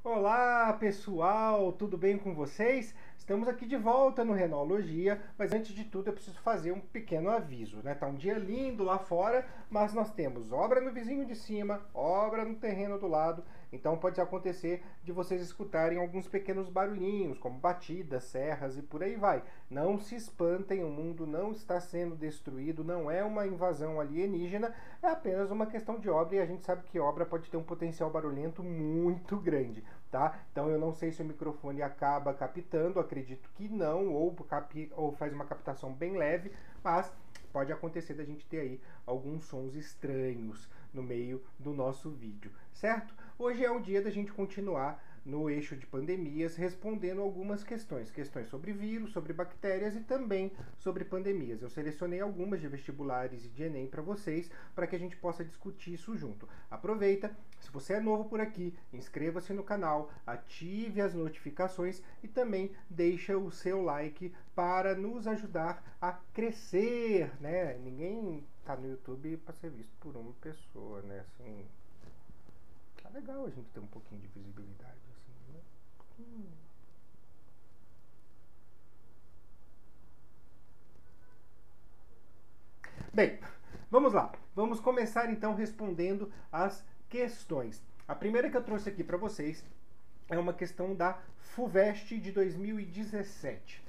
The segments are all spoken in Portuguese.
Olá pessoal, tudo bem com vocês? Estamos aqui de volta no Renologia, mas antes de tudo eu preciso fazer um pequeno aviso, né? Tá um dia lindo lá fora, mas nós temos obra no vizinho de cima, obra no terreno do lado, então pode acontecer de vocês escutarem alguns pequenos barulhinhos, como batidas, serras e por aí vai. Não se espantem, o mundo não está sendo destruído, não é uma invasão alienígena, é apenas uma questão de obra e a gente sabe que obra pode ter um potencial barulhento muito grande. Tá? Então eu não sei se o microfone acaba captando, acredito que não, ou faz uma captação bem leve, mas pode acontecer da gente ter aí alguns sons estranhos no meio do nosso vídeo, certo? Hoje é o dia da gente continuar no eixo de pandemias, respondendo algumas questões sobre vírus, sobre bactérias e também sobre pandemias. Eu selecionei algumas de vestibulares e de Enem para vocês, para que a gente possa discutir isso junto. Aproveita, se você é novo por aqui, inscreva-se no canal, ative as notificações e também deixa o seu like para nos ajudar a crescer, né? Ninguém tá no YouTube para ser visto por uma pessoa, né? Assim, tá legal a gente ter um pouquinho de visibilidade. Bem, vamos lá. Vamos começar então respondendo as questões. A primeira que eu trouxe aqui para vocês é uma questão da FUVEST de 2017.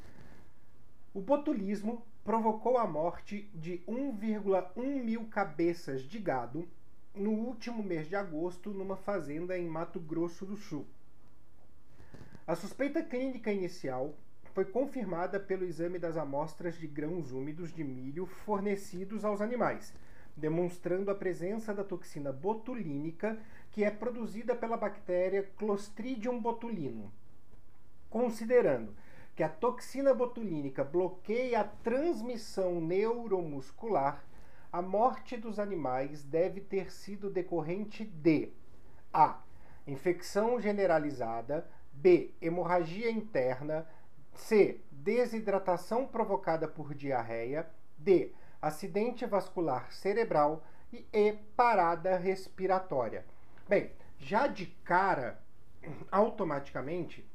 O botulismo provocou a morte de 1,1 mil cabeças de gado no último mês de agosto numa fazenda em Mato Grosso do Sul. A suspeita clínica inicial foi confirmada pelo exame das amostras de grãos úmidos de milho fornecidos aos animais, demonstrando a presença da toxina botulínica, que é produzida pela bactéria Clostridium botulinum. Considerando que a toxina botulínica bloqueia a transmissão neuromuscular, a morte dos animais deve ter sido decorrente de a. Infecção generalizada, b. Hemorragia interna, c. Desidratação provocada por diarreia, d. Acidente vascular cerebral e e. Parada respiratória. Bem, já de cara, automaticamente,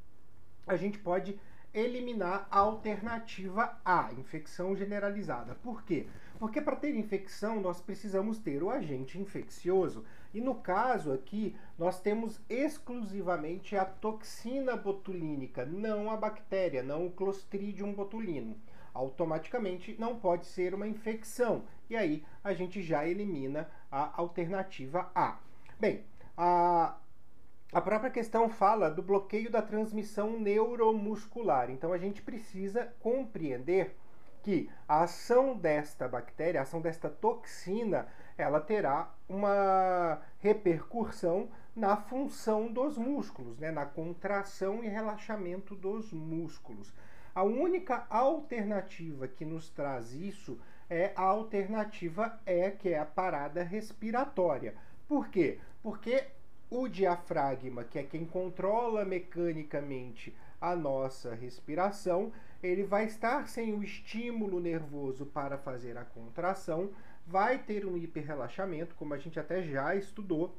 a gente pode eliminar a alternativa A, infecção generalizada. Por quê? Porque para ter infecção nós precisamos ter o agente infeccioso e no caso aqui nós temos exclusivamente a toxina botulínica, não a bactéria, não o Clostridium botulinum. Automaticamente não pode ser uma infecção e aí a gente já elimina a alternativa A. Bem, a própria questão fala do bloqueio da transmissão neuromuscular. Então a gente precisa compreender que a ação desta bactéria, a ação desta toxina, ela terá uma repercussão na função dos músculos, né? Na contração e relaxamento dos músculos. A única alternativa que nos traz isso é a alternativa E, que é a parada respiratória. Por quê? Porque o diafragma, que é quem controla mecanicamente a nossa respiração, ele vai estar sem o estímulo nervoso para fazer a contração, vai ter um hiperrelaxamento, como a gente até já estudou,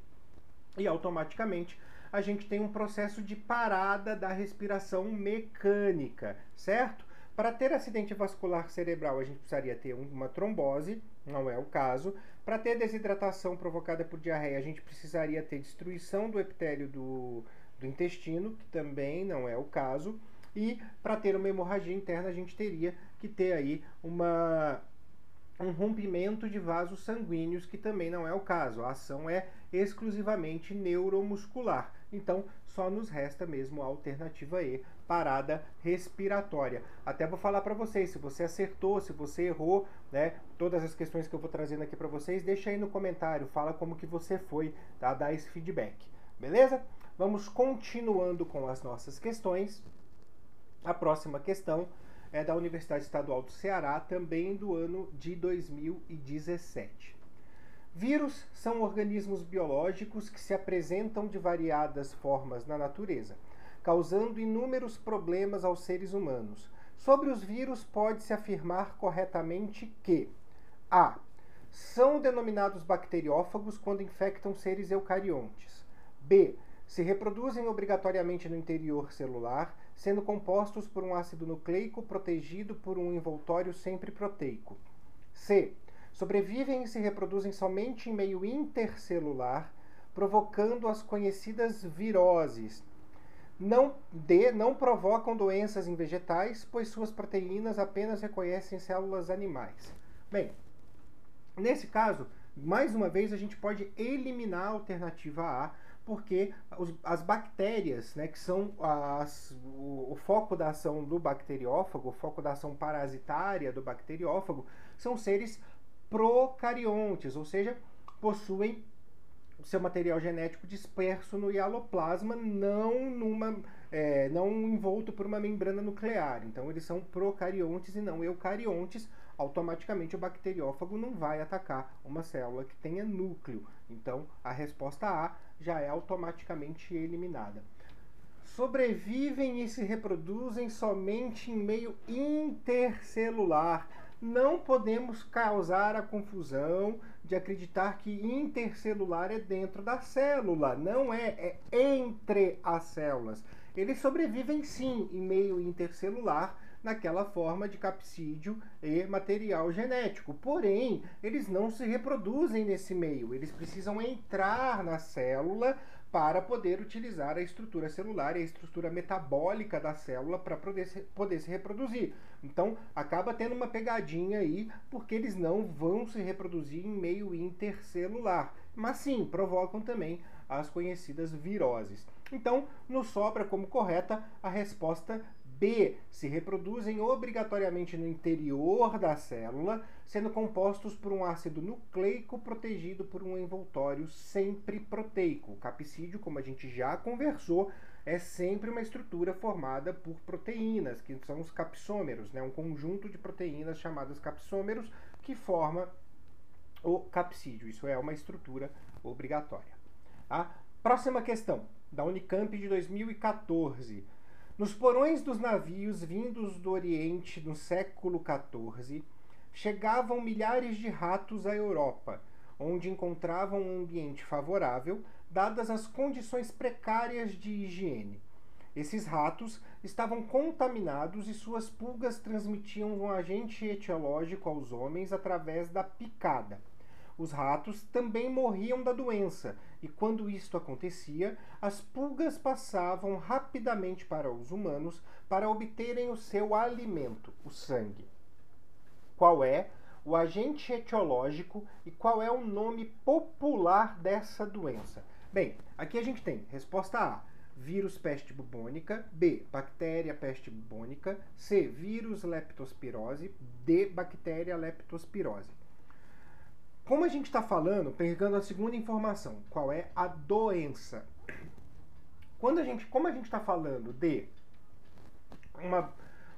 e automaticamente a gente tem um processo de parada da respiração mecânica, certo? Para ter acidente vascular cerebral, a gente precisaria ter uma trombose, não é o caso. Para ter desidratação provocada por diarreia, a gente precisaria ter destruição do epitélio do intestino, que também não é o caso. E para ter uma hemorragia interna, a gente teria que ter aí um rompimento de vasos sanguíneos, que também não é o caso. A ação é exclusivamente neuromuscular. Então, só nos resta mesmo a alternativa E, parada respiratória. Até vou falar para vocês, se você acertou, se você errou, né? Todas as questões que eu vou trazendo aqui para vocês, deixa aí no comentário, fala como que você foi, tá? Dá esse feedback, beleza? Vamos continuando com as nossas questões. A próxima questão é da Universidade Estadual do Ceará, também do ano de 2017. Vírus são organismos biológicos que se apresentam de variadas formas na natureza, causando inúmeros problemas aos seres humanos. Sobre os vírus, pode-se afirmar corretamente que a. São denominados bacteriófagos quando infectam seres eucariontes. B. Se reproduzem obrigatoriamente no interior celular, sendo compostos por um ácido nucleico protegido por um envoltório sempre proteico. C. Sobrevivem e se reproduzem somente em meio intercelular, provocando as conhecidas viroses. Não provocam doenças em vegetais, pois suas proteínas apenas reconhecem células animais. Bem, nesse caso, mais uma vez, a gente pode eliminar a alternativa A, porque as bactérias, né, que são o foco da ação do bacteriófago, o foco da ação parasitária do bacteriófago, são seres procariontes, ou seja, possuem seu material genético disperso no hialoplasma, não envolto por uma membrana nuclear. Então, eles são procariontes e não eucariontes. Automaticamente, o bacteriófago não vai atacar uma célula que tenha núcleo. Então, a resposta A já é automaticamente eliminada. Sobrevivem e se reproduzem somente em meio intercelular. Não podemos causar a confusão de acreditar que intercelular é dentro da célula. Não é entre as células. Eles sobrevivem sim em meio intercelular, naquela forma de capsídeo e material genético. Porém, eles não se reproduzem nesse meio. Eles precisam entrar na célula para poder utilizar a estrutura celular e a estrutura metabólica da célula para poder se reproduzir. Então, acaba tendo uma pegadinha aí, porque eles não vão se reproduzir em meio intercelular. Mas sim, provocam também as conhecidas viroses. Então, nos sobra como correta a resposta B. Se reproduzem obrigatoriamente no interior da célula, sendo compostos por um ácido nucleico protegido por um envoltório sempre proteico. O capsídeo, como a gente já conversou, é sempre uma estrutura formada por proteínas, que são os capsômeros, né? Um conjunto de proteínas chamadas capsômeros que forma o capsídeo. Isso é uma estrutura obrigatória. Tá? Próxima questão, da Unicamp de 2014. Nos porões dos navios vindos do Oriente no século XIV, chegavam milhares de ratos à Europa, onde encontravam um ambiente favorável, dadas as condições precárias de higiene. Esses ratos estavam contaminados e suas pulgas transmitiam um agente etiológico aos homens através da picada. Os ratos também morriam da doença, e quando isto acontecia, as pulgas passavam rapidamente para os humanos para obterem o seu alimento, o sangue. Qual é o agente etiológico e qual é o nome popular dessa doença? Bem, aqui a gente tem resposta A, vírus peste bubônica, B, bactéria peste bubônica, C, vírus leptospirose, D, bactéria leptospirose. Como a gente está falando, pegando a segunda informação, qual é a doença? Como a gente está falando de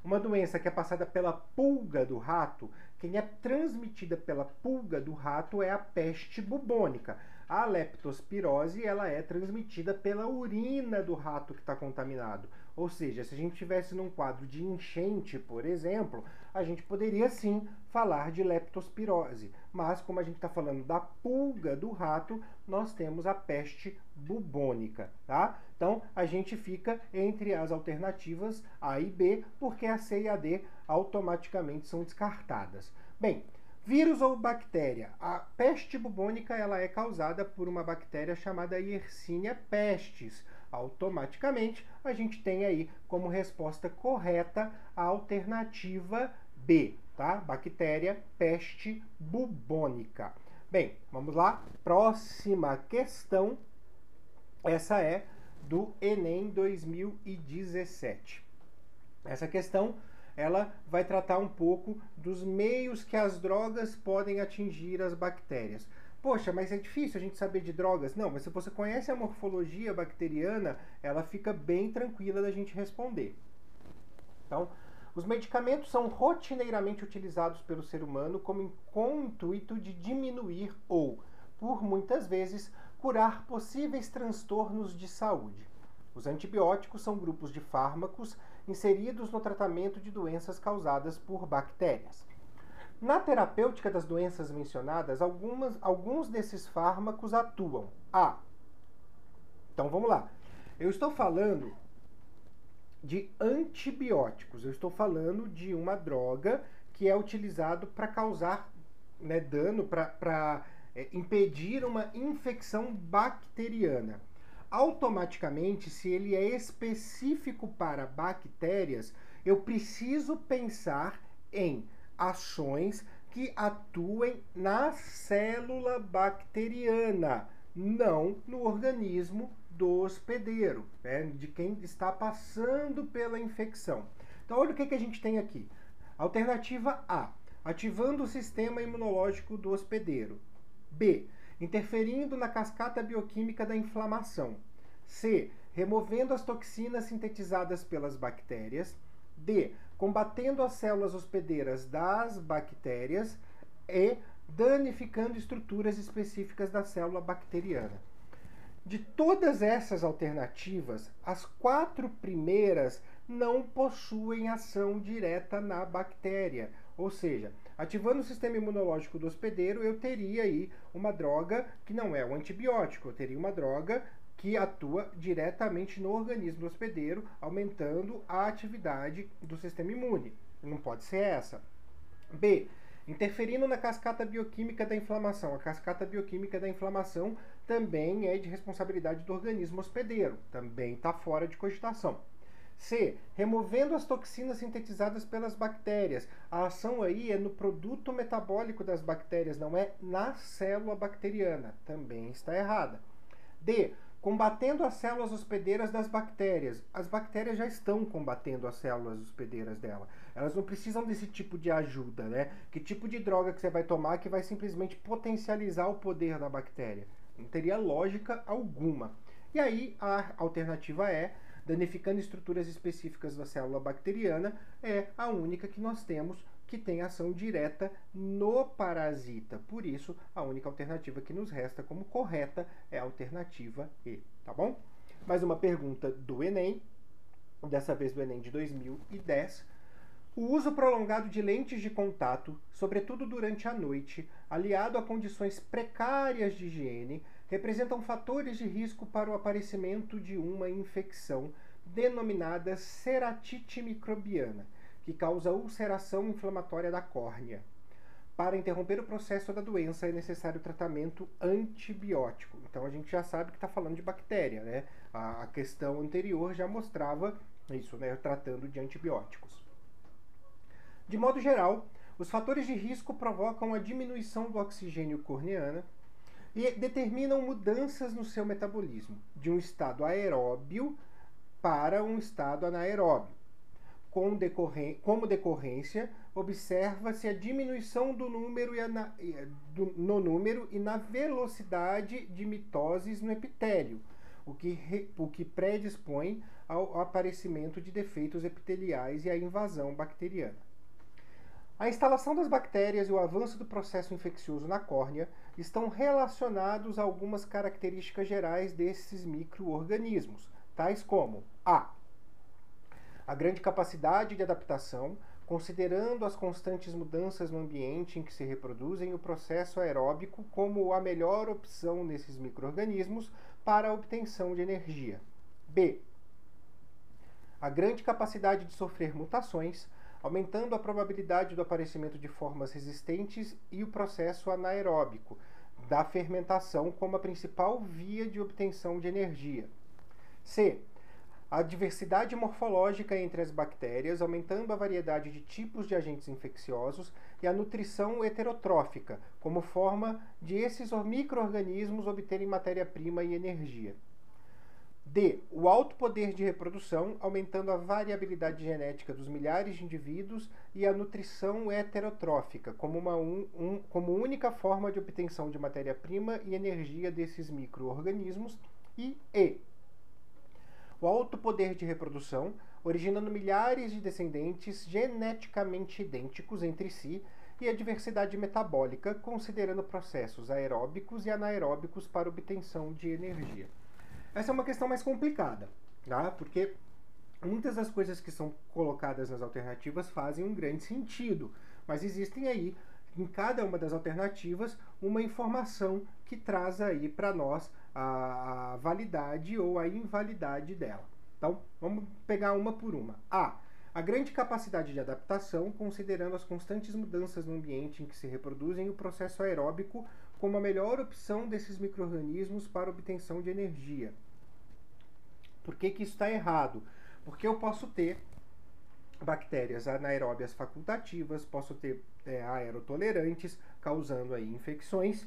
uma doença que é passada pela pulga do rato, quem é transmitida pela pulga do rato é a peste bubônica. A leptospirose, ela é transmitida pela urina do rato que está contaminado. Ou seja, se a gente estivesse num quadro de enchente, por exemplo, a gente poderia sim falar de leptospirose. Mas, como a gente está falando da pulga do rato, nós temos a peste bubônica, tá? Então, a gente fica entre as alternativas A e B, porque a C e a D automaticamente são descartadas. Bem, vírus ou bactéria? A peste bubônica ela é causada por uma bactéria chamada Yersinia pestis. Automaticamente, a gente tem aí como resposta correta a alternativa B, tá? Bactéria peste bubônica. Bem, vamos lá. Próxima questão. Essa é do Enem 2017. Essa questão ela vai tratar um pouco dos meios que as drogas podem atingir as bactérias. Poxa, mas é difícil a gente saber de drogas? Não, mas se você conhece a morfologia bacteriana, ela fica bem tranquila da gente responder. Então, os medicamentos são rotineiramente utilizados pelo ser humano com o intuito de diminuir ou, por muitas vezes, curar possíveis transtornos de saúde. Os antibióticos são grupos de fármacos inseridos no tratamento de doenças causadas por bactérias. Na terapêutica das doenças mencionadas, alguns desses fármacos atuam. Então vamos lá. Eu estou falando de antibióticos. Eu estou falando de uma droga que é utilizado para causar, né, dano, para impedir uma infecção bacteriana. Automaticamente, se ele é específico para bactérias, eu preciso pensar em ações que atuem na célula bacteriana, não no organismo do hospedeiro, né, de quem está passando pela infecção. Então, olha o que a gente tem aqui. Alternativa A, ativando o sistema imunológico do hospedeiro. B, interferindo na cascata bioquímica da inflamação. C, removendo as toxinas sintetizadas pelas bactérias. D, combatendo as células hospedeiras das bactérias. E danificando estruturas específicas da célula bacteriana. De todas essas alternativas, as 4 primeiras não possuem ação direta na bactéria. Ou seja, ativando o sistema imunológico do hospedeiro, eu teria aí uma droga que não é um antibiótico, eu teria uma droga que atua diretamente no organismo do hospedeiro, aumentando a atividade do sistema imune. Não pode ser essa. B, interferindo na cascata bioquímica da inflamação. A cascata bioquímica da inflamação também é de responsabilidade do organismo hospedeiro, também está fora de cogitação. C, removendo as toxinas sintetizadas pelas bactérias. A ação aí é no produto metabólico das bactérias, não é na célula bacteriana, também está errada. D, combatendo as células hospedeiras das bactérias. As bactérias já estão combatendo as células hospedeiras dela. Elas não precisam desse tipo de ajuda, né? Que tipo de droga que você vai tomar que vai simplesmente potencializar o poder da bactéria? Não teria lógica alguma. E aí a alternativa é, danificando estruturas específicas da célula bacteriana, é a única que nós temos que tem ação direta no parasita. Por isso, a única alternativa que nos resta como correta é a alternativa E, tá bom? Mais uma pergunta do Enem, dessa vez do Enem de 2010. O uso prolongado de lentes de contato, sobretudo durante a noite, aliado a condições precárias de higiene, representam fatores de risco para o aparecimento de uma infecção denominada ceratite microbiana, que causa ulceração inflamatória da córnea. Para interromper o processo da doença é necessário tratamento antibiótico. Então a gente já sabe que está falando de bactéria, né? A questão anterior já mostrava isso, né? Tratando de antibióticos. De modo geral, os fatores de risco provocam a diminuição do oxigênio corneano e determinam mudanças no seu metabolismo, de um estado aeróbio para um estado anaeróbio. Como decorrência, observa-se a diminuição do número no número e na velocidade de mitoses no epitélio, o que predispõe ao aparecimento de defeitos epiteliais e à invasão bacteriana. A instalação das bactérias e o avanço do processo infeccioso na córnea estão relacionados a algumas características gerais desses micro-organismos, tais como a grande capacidade de adaptação, considerando as constantes mudanças no ambiente em que se reproduzem, o processo aeróbico como a melhor opção nesses micro-organismos para a obtenção de energia. B, a grande capacidade de sofrer mutações, aumentando a probabilidade do aparecimento de formas resistentes e o processo anaeróbico, da fermentação como a principal via de obtenção de energia. C, a diversidade morfológica entre as bactérias, aumentando a variedade de tipos de agentes infecciosos e a nutrição heterotrófica, como forma de esses micro-organismos obterem matéria-prima e energia. D, o alto poder de reprodução, aumentando a variabilidade genética dos milhares de indivíduos e a nutrição heterotrófica, como única forma de obtenção de matéria-prima e energia desses micro-organismos. E E, o alto poder de reprodução, originando milhares de descendentes geneticamente idênticos entre si, e a diversidade metabólica, considerando processos aeróbicos e anaeróbicos para obtenção de energia. Essa é uma questão mais complicada, tá? Porque muitas das coisas que são colocadas nas alternativas fazem um grande sentido, mas existem aí, em cada uma das alternativas, uma informação que traz aí para nós a validade ou a invalidade dela. Então, vamos pegar uma por uma. A grande capacidade de adaptação, considerando as constantes mudanças no ambiente em que se reproduzem e o processo aeróbico como a melhor opção desses micro-organismos para obtenção de energia. Por que isso está errado? Porque eu posso ter bactérias anaeróbias facultativas, posso ter aerotolerantes, causando aí infecções,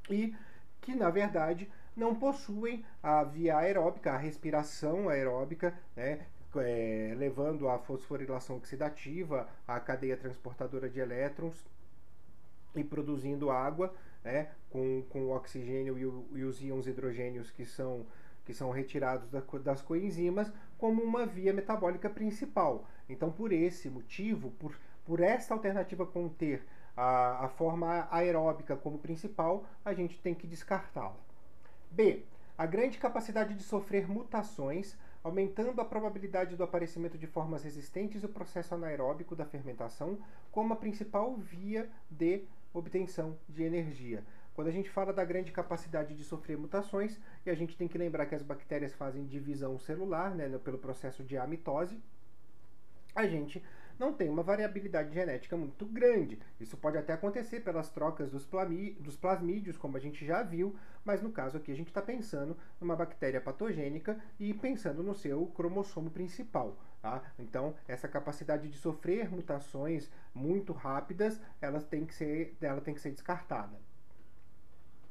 e que, na verdade, não possuem a via aeróbica, a respiração aeróbica, né, levando à fosforilação oxidativa, à cadeia transportadora de elétrons e produzindo água, né, com o oxigênio e os íons hidrogênios que são retirados das coenzimas como uma via metabólica principal. Então, por esse motivo, por essa alternativa conter a forma aeróbica como principal, a gente tem que descartá-la. B. A grande capacidade de sofrer mutações, aumentando a probabilidade do aparecimento de formas resistentes ao processo anaeróbico da fermentação como a principal via de obtenção de energia. Quando a gente fala da grande capacidade de sofrer mutações, e a gente tem que lembrar que as bactérias fazem divisão celular, né, pelo processo de amitose, a gente não tem uma variabilidade genética muito grande. Isso pode até acontecer pelas trocas dos plasmídios, como a gente já viu, mas no caso aqui a gente está pensando numa bactéria patogênica e pensando no seu cromossomo principal. Tá? Então, essa capacidade de sofrer mutações muito rápidas, ela tem que ser descartada.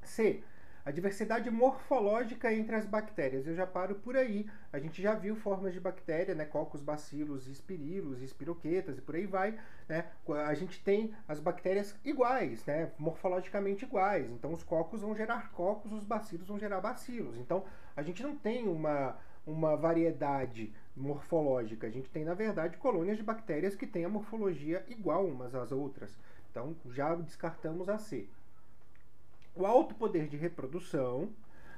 C. A diversidade morfológica entre as bactérias. Eu já paro por aí. A gente já viu formas de bactéria, né? Cocos, bacilos, espirilos, espiroquetas e por aí vai. Né? A gente tem as bactérias iguais, né? Morfologicamente iguais. Então, os cocos vão gerar cocos, os bacilos vão gerar bacilos. Então, a gente não tem uma variedade morfológica. A gente tem, na verdade, colônias de bactérias que têm a morfologia igual umas às outras. Então, já descartamos a C. O alto poder de reprodução,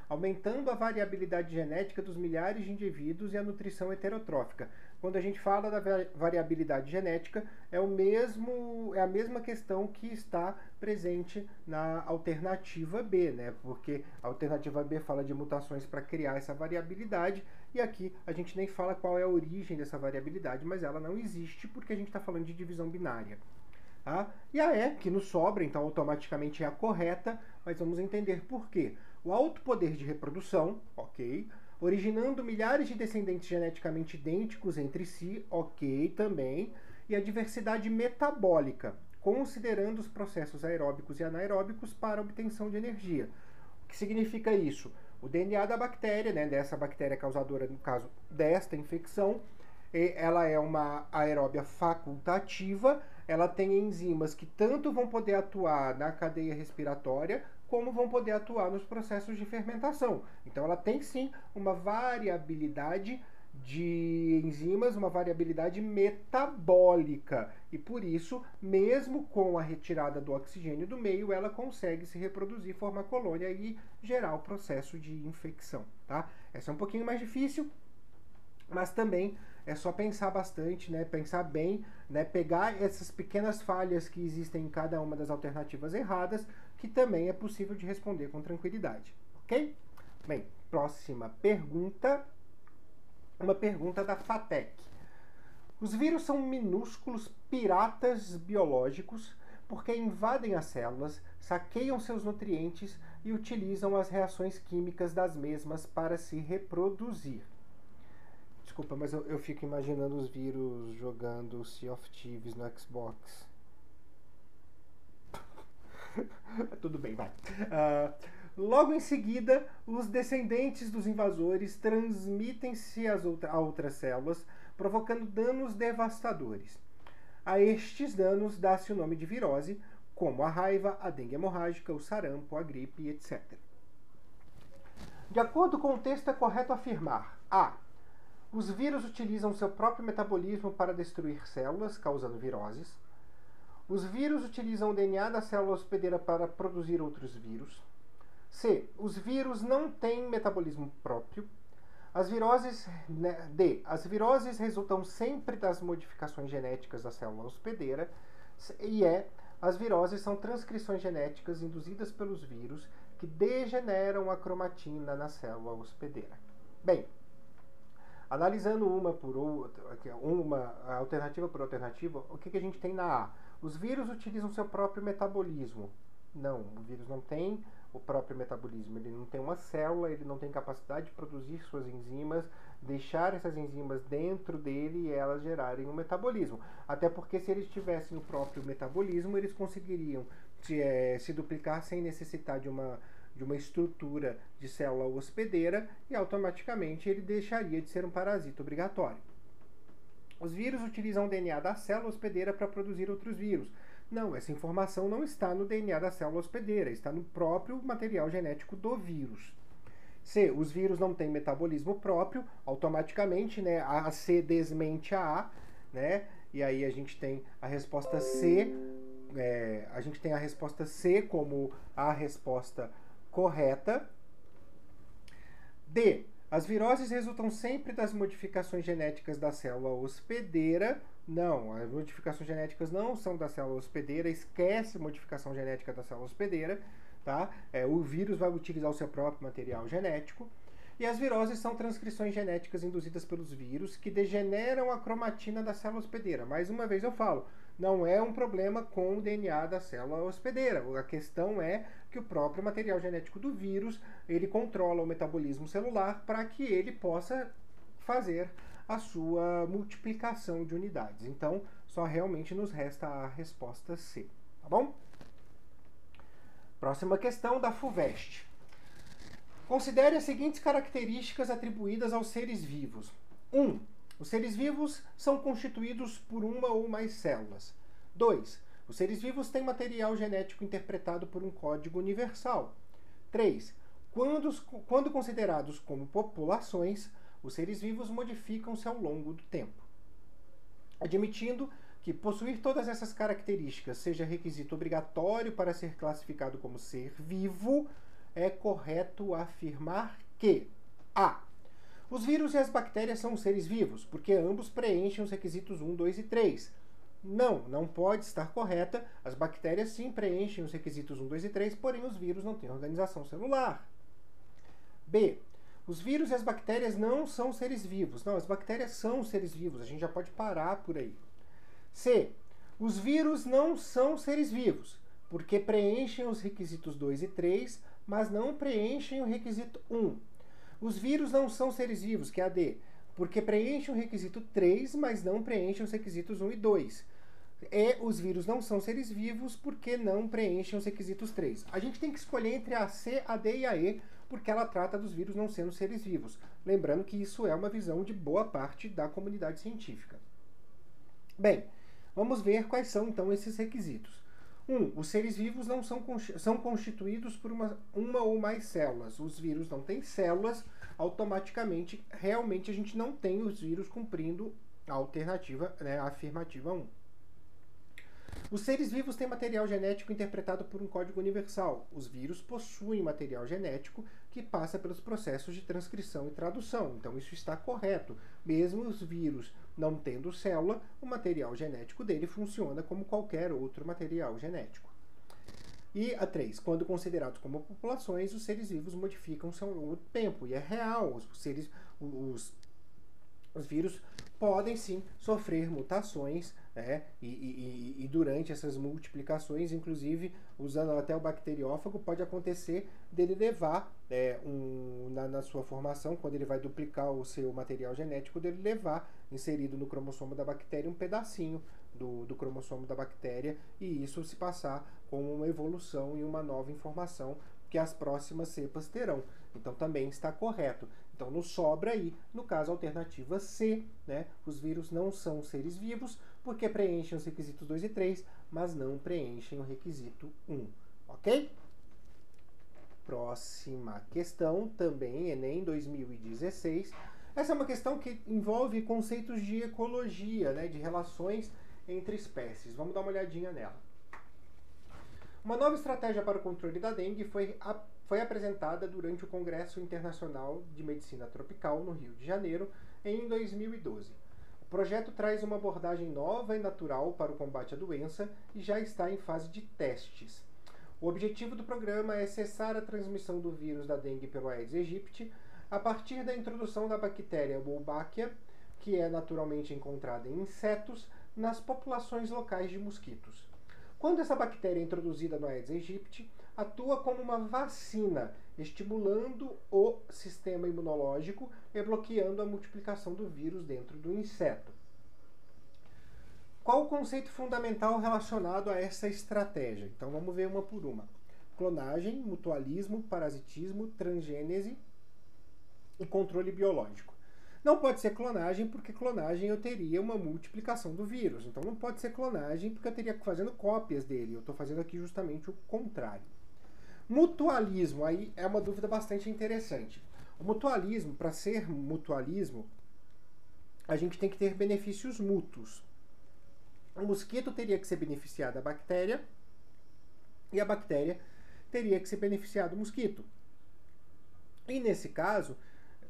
aumentando a variabilidade genética dos milhares de indivíduos e a nutrição heterotrófica. Quando a gente fala da variabilidade genética, é a mesma questão que está presente na alternativa B, né? Porque a alternativa B fala de mutações para criar essa variabilidade, e aqui a gente nem fala qual é a origem dessa variabilidade, mas ela não existe porque a gente está falando de divisão binária. Tá? E a E, que nos sobra, então automaticamente é a correta, mas vamos entender por quê. O alto poder de reprodução, ok, originando milhares de descendentes geneticamente idênticos entre si, ok também, e a diversidade metabólica, considerando os processos aeróbicos e anaeróbicos para a obtenção de energia. O que significa isso? O DNA da bactéria, né, dessa bactéria causadora, no caso desta infecção, ela é uma aeróbia facultativa, ela tem enzimas que tanto vão poder atuar na cadeia respiratória, como vão poder atuar nos processos de fermentação. Então ela tem sim uma variabilidade de enzimas, uma variabilidade metabólica. E por isso, mesmo com a retirada do oxigênio do meio, ela consegue se reproduzir, formar colônia e gerar o processo de infecção. Tá? Essa é um pouquinho mais difícil, mas também é só pensar bastante, né? Pensar bem, né? Pegar essas pequenas falhas que existem em cada uma das alternativas erradas, que também é possível de responder com tranquilidade, ok? Bem, próxima pergunta, uma pergunta da FATEC. Os vírus são minúsculos piratas biológicos porque invadem as células, saqueiam seus nutrientes e utilizam as reações químicas das mesmas para se reproduzir. Desculpa, mas eu fico imaginando os vírus jogando Sea of Thieves no Xbox. Tudo bem, vai. Logo em seguida, os descendentes dos invasores transmitem-se a outras células, provocando danos devastadores. A estes danos dá-se o nome de virose, como a raiva, a dengue hemorrágica, o sarampo, a gripe, etc. De acordo com o texto, é correto afirmar: A. Os vírus utilizam seu próprio metabolismo para destruir células, causando viroses. Os vírus utilizam o DNA da célula hospedeira para produzir outros vírus. C. Os vírus não têm metabolismo próprio. D. As viroses resultam sempre das modificações genéticas da célula hospedeira. E E. As viroses são transcrições genéticas induzidas pelos vírus que degeneram a cromatina na célula hospedeira. Bem, analisando uma por outra, uma alternativa por alternativa, o que a gente tem na A? Os vírus utilizam seu próprio metabolismo. Não, o vírus não tem o próprio metabolismo, ele não tem uma célula, ele não tem capacidade de produzir suas enzimas, deixar essas enzimas dentro dele e elas gerarem um metabolismo. Até porque se eles tivessem o próprio metabolismo, eles conseguiriam se duplicar sem necessitar de uma estrutura de célula hospedeira e automaticamente ele deixaria de ser um parasita obrigatório. Os vírus utilizam o DNA da célula hospedeira para produzir outros vírus. Não, essa informação não está no DNA da célula hospedeira, está no próprio material genético do vírus. C. Os vírus não têm metabolismo próprio, automaticamente, né, a C desmente a A, né, e aí a gente tem a resposta C, como a resposta correta. D. As viroses resultam sempre das modificações genéticas da célula hospedeira. Não, as modificações genéticas não são da célula hospedeira, esquece a modificação genética da célula hospedeira, tá? O vírus vai utilizar o seu próprio material genético. E as viroses são transcrições genéticas induzidas pelos vírus que degeneram a cromatina da célula hospedeira. Mais uma vez eu falo, não é um problema com o DNA da célula hospedeira. A questão é que o próprio material genético do vírus, ele controla o metabolismo celular para que ele possa fazer a sua multiplicação de unidades. Então, só realmente nos resta a resposta C, tá bom? Próxima questão da FUVEST. Considere as seguintes características atribuídas aos seres vivos. 1. Os seres vivos são constituídos por uma ou mais células. 2. Os seres vivos têm material genético interpretado por um código universal. 3. Quando considerados como populações, os seres vivos modificam-se ao longo do tempo. Admitindo que possuir todas essas características seja requisito obrigatório para ser classificado como ser vivo, é correto afirmar que A. Os vírus e as bactérias são seres vivos, porque ambos preenchem os requisitos 1, 2 e 3. Não pode estar correta. As bactérias sim preenchem os requisitos 1, 2 e 3, porém os vírus não têm organização celular. B. Os vírus e as bactérias não são seres vivos. Não, as bactérias são seres vivos, a gente já pode parar por aí. C. Os vírus não são seres vivos, porque preenchem os requisitos 2 e 3, mas não preenchem o requisito 1. Os vírus não são seres vivos, que é a D, porque preenchem o requisito 3, mas não preenchem os requisitos 1 e 2. E os vírus não são seres vivos porque não preenchem os requisitos 3. A gente tem que escolher entre a C, a D e a E, porque ela trata dos vírus não sendo seres vivos. Lembrando que isso é uma visão de boa parte da comunidade científica. Bem, vamos ver quais são então esses requisitos. 1. Os seres vivos não são constituídos por uma ou mais células. Os vírus não têm células, automaticamente, realmente a gente não tem os vírus cumprindo a alternativa, né, a afirmativa 1. Os seres vivos têm material genético interpretado por um código universal. Os vírus possuem material genético que passa pelos processos de transcrição e tradução. Então isso está correto. Mesmo os vírus não tendo célula, o material genético dele funciona como qualquer outro material genético. E a 3. Quando considerados como populações, os seres vivos modificam-se ao longo do tempo. E é real. Os vírus podem sim sofrer mutações, né? E durante essas multiplicações, inclusive usando até o bacteriófago, pode acontecer dele levar na sua formação, quando ele vai duplicar o seu material genético, dele levar inserido no cromossomo da bactéria um pedacinho do cromossomo da bactéria, e isso se passar como uma evolução e uma nova informação que as próximas cepas terão. Então também está correto. Então nos sobra aí, no caso, a alternativa C, né? Os vírus não são seres vivos porque preenchem os requisitos 2 e 3, mas não preenchem o requisito 1. Ok? Próxima questão, também Enem 2016. Essa é uma questão que envolve conceitos de ecologia, né? De relações entre espécies. Vamos dar uma olhadinha nela. Uma nova estratégia para o controle da dengue foi apresentada durante o Congresso Internacional de Medicina Tropical, no Rio de Janeiro, em 2012. O projeto traz uma abordagem nova e natural para o combate à doença e já está em fase de testes. O objetivo do programa é cessar a transmissão do vírus da dengue pelo Aedes aegypti a partir da introdução da bactéria Wolbachia, que é naturalmente encontrada em insetos, nas populações locais de mosquitos. Quando essa bactéria é introduzida no Aedes aegypti, atua como uma vacina, estimulando o sistema imunológico e bloqueando a multiplicação do vírus dentro do inseto. Qual o conceito fundamental relacionado a essa estratégia? Então vamos ver uma por uma. Clonagem, mutualismo, parasitismo, transgênese e controle biológico. Não pode ser clonagem, porque clonagem eu teria uma multiplicação do vírus. Então não pode ser clonagem, porque eu teria fazendo cópias dele. Eu estou fazendo aqui justamente o contrário. Mutualismo, aí é uma dúvida bastante interessante. O mutualismo, para ser mutualismo, a gente tem que ter benefícios mútuos. O mosquito teria que ser beneficiado da bactéria e a bactéria teria que se beneficiar do mosquito. E nesse caso,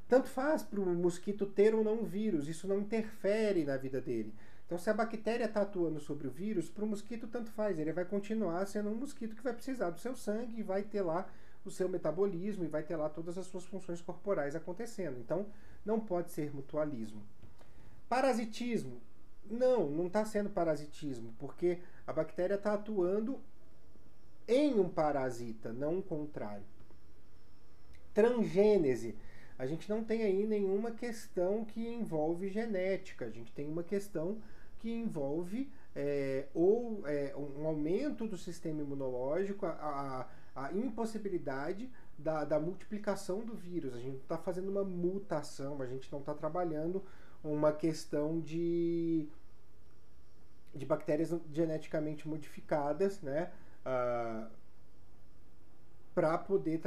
tanto faz para o mosquito ter ou não o vírus, isso não interfere na vida dele. Então, se a bactéria está atuando sobre o vírus, para o mosquito tanto faz, ele vai continuar sendo um mosquito que vai precisar do seu sangue e vai ter lá o seu metabolismo e vai ter lá todas as suas funções corporais acontecendo. Então, não pode ser mutualismo. Parasitismo. Não está sendo parasitismo, porque a bactéria está atuando em um parasita, não o contrário. Transgênese. A gente não tem aí nenhuma questão que envolve genética, a gente tem uma questão que envolve um aumento do sistema imunológico, a impossibilidade da multiplicação do vírus. A gente não está fazendo uma mutação, a gente não está trabalhando uma questão de bactérias geneticamente modificadas, né? Para poder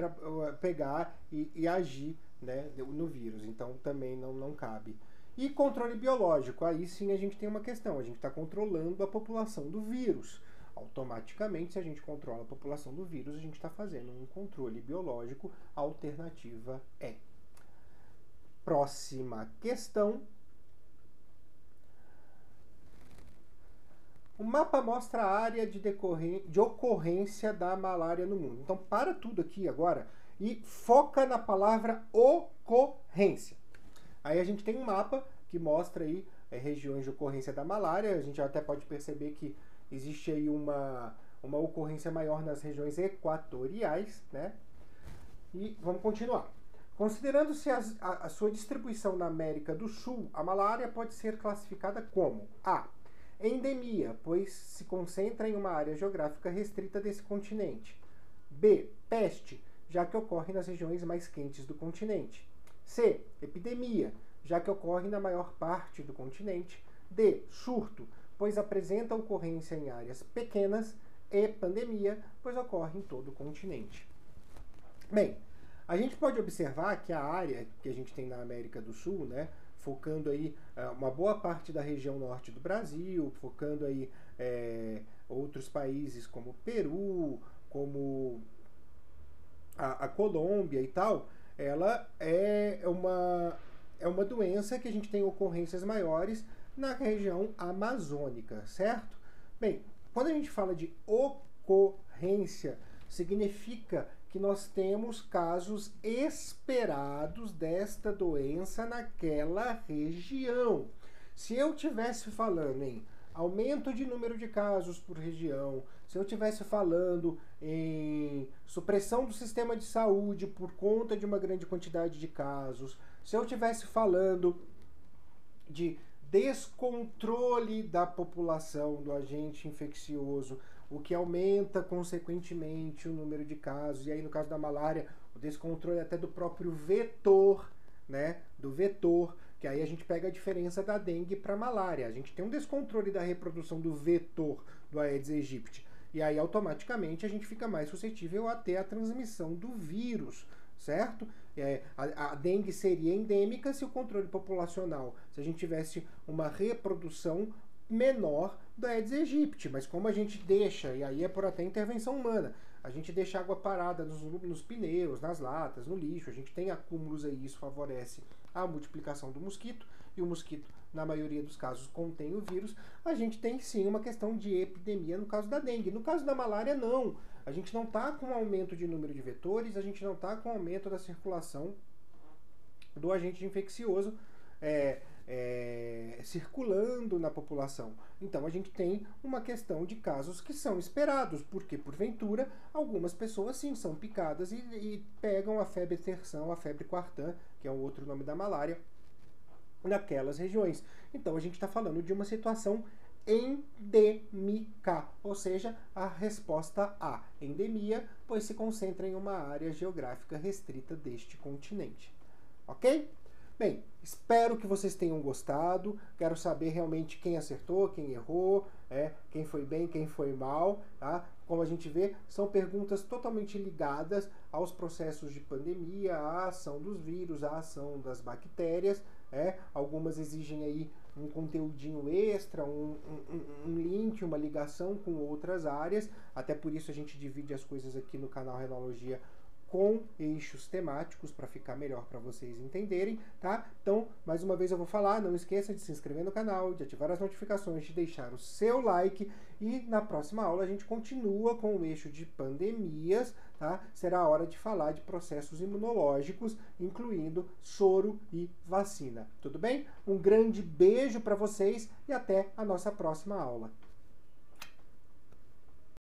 pegar e agir, né, no vírus. Então também não cabe. E controle biológico, aí sim a gente tem uma questão, a gente está controlando a população do vírus. Automaticamente, se a gente controla a população do vírus, a gente está fazendo um controle biológico. A alternativa é. Próxima questão. O mapa mostra a área de ocorrência da malária no mundo. Então, para tudo aqui agora e foca na palavra ocorrência. Aí a gente tem um mapa que mostra aí regiões de ocorrência da malária. A gente até pode perceber que existe aí uma ocorrência maior nas regiões equatoriais, né? E vamos continuar. Considerando-se a sua distribuição na América do Sul, a malária pode ser classificada como A. Endemia, pois se concentra em uma área geográfica restrita desse continente. B. Peste, já que ocorre nas regiões mais quentes do continente. C. Epidemia, já que ocorre na maior parte do continente. D. Surto, pois apresenta ocorrência em áreas pequenas. E pandemia, pois ocorre em todo o continente. Bem, a gente pode observar que a área que a gente tem na América do Sul, né, focando aí uma boa parte da região norte do Brasil, focando aí outros países como Peru, como a Colômbia e tal, ela é uma doença que a gente tem ocorrências maiores na região amazônica, certo? Bem, quando a gente fala de ocorrência, significa que nós temos casos esperados desta doença naquela região. Se eu estivesse falando em aumento de número de casos por região, se eu estivesse falando em supressão do sistema de saúde por conta de uma grande quantidade de casos, se eu estivesse falando de descontrole da população do agente infeccioso, o que aumenta consequentemente o número de casos, e aí no caso da malária, o descontrole até do próprio vetor, né, do vetor, que aí a gente pega a diferença da dengue para a malária. A gente tem um descontrole da reprodução do vetor do Aedes aegypti, e aí automaticamente a gente fica mais suscetível a ter a transmissão do vírus, certo? A dengue seria endêmica se o controle populacional, se a gente tivesse uma reprodução menor do Aedes aegypti, mas como a gente deixa, e aí é por até intervenção humana, a gente deixa água parada nos pneus, nas latas, no lixo, a gente tem acúmulos aí, isso favorece a multiplicação do mosquito, e o mosquito, na maioria dos casos, contém o vírus. A gente tem sim uma questão de epidemia no caso da dengue. No caso da malária, não. A gente não está com aumento de número de vetores, a gente não está com aumento da circulação do agente infeccioso circulando na população. Então a gente tem uma questão de casos que são esperados, porque porventura algumas pessoas sim são picadas e pegam a febre terção, a febre quartã, que é um outro nome da malária, naquelas regiões. Então a gente está falando de uma situação endêmica, ou seja, a resposta A, endemia, pois se concentra em uma área geográfica restrita deste continente. Ok? Bem, espero que vocês tenham gostado. Quero saber realmente quem acertou, quem errou, quem foi bem, quem foi mal, tá? Como a gente vê, são perguntas totalmente ligadas aos processos de pandemia, à ação dos vírus, à ação das bactérias. Algumas exigem aí um conteúdinho extra, um link, uma ligação com outras áreas. Até por isso a gente divide as coisas aqui no canal Renologia com eixos temáticos para ficar melhor para vocês entenderem, tá? Então, mais uma vez eu vou falar, não esqueça de se inscrever no canal, de ativar as notificações, de deixar o seu like e na próxima aula a gente continua com o eixo de pandemias, tá? Será a hora de falar de processos imunológicos, incluindo soro e vacina. Tudo bem? Um grande beijo para vocês e até a nossa próxima aula.